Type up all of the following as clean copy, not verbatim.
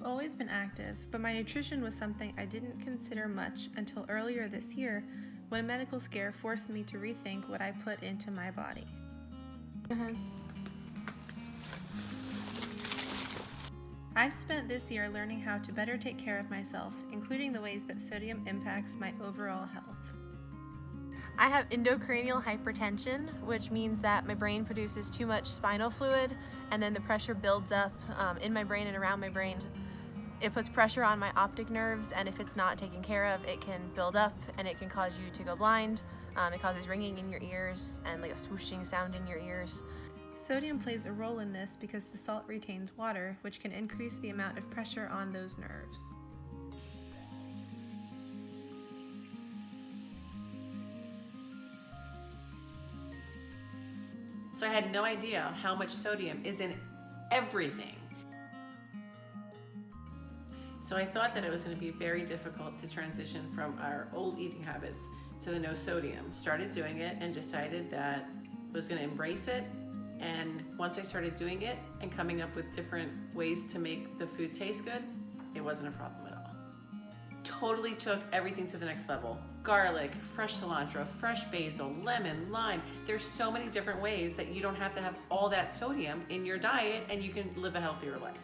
always been active, but my nutrition was something I didn't consider much until earlier this year when a medical scare forced me to rethink what I put into my body. I've spent this year learning how to better take care of myself, including the ways that sodium impacts my overall health. I have endocranial hypertension, which means that my brain produces too much spinal fluid and then the pressure builds up in my brain and around my brain. It puts pressure on my optic nerves, and if it's not taken care of, it can build up and it can cause you to go blind. It causes ringing in your ears and like a swooshing sound in your ears. Sodium plays a role in this because the salt retains water, which can increase the amount of pressure on those nerves. So I had no idea how much sodium is in everything. So I thought that it was going to be very difficult to transition from our old eating habits to the no sodium. Started doing it and decided that I was going to embrace it. And once I started doing it and coming up with different ways to make the food taste good, it wasn't a problem at all. Totally took everything to the next level. Garlic, fresh cilantro, fresh basil, lemon, lime. There's so many different ways that you don't have to have all that sodium in your diet and you can live a healthier life.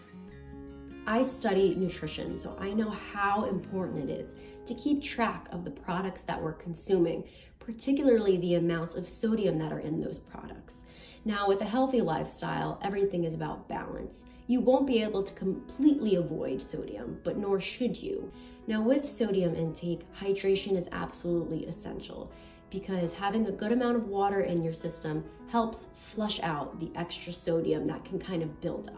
I study nutrition, so I know how important it is to keep track of the products that we're consuming, particularly the amounts of sodium that are in those products. Now, with a healthy lifestyle, everything is about balance. You won't be able to completely avoid sodium, but nor should you. Now, with sodium intake, hydration is absolutely essential because having a good amount of water in your system helps flush out the extra sodium that can kind of build up.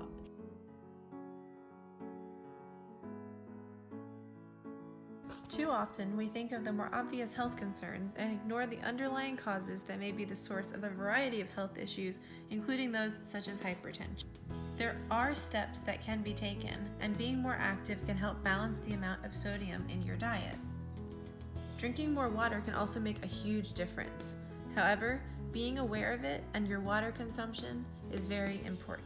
Too often, we think of the more obvious health concerns and ignore the underlying causes that may be the source of a variety of health issues, including those such as hypertension. There are steps that can be taken, and being more active can help balance the amount of sodium in your diet. Drinking more water can also make a huge difference. However, being aware of it and your water consumption is very important.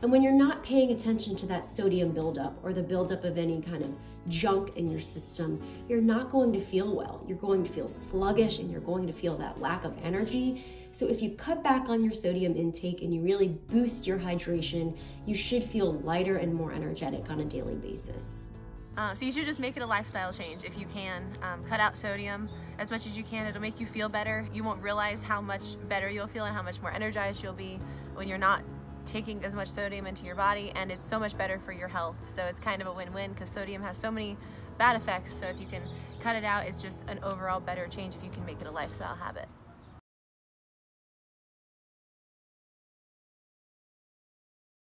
And when you're not paying attention to that sodium buildup or the buildup of any kind of junk in your system, you're not going to feel well. You're going to feel sluggish and you're going to feel that lack of energy. So if you cut back on your sodium intake and you really boost your hydration, you should feel lighter and more energetic on a daily basis. So you should just make it a lifestyle change if you can. Cut out sodium as much as you can. It'll make you feel better. You won't realize how much better you'll feel and how much more energized you'll be when you're not taking as much sodium into your body, and it's so much better for your health. So it's kind of a win-win because sodium has so many bad effects. So if you can cut it out, it's just an overall better change if you can make it a lifestyle habit.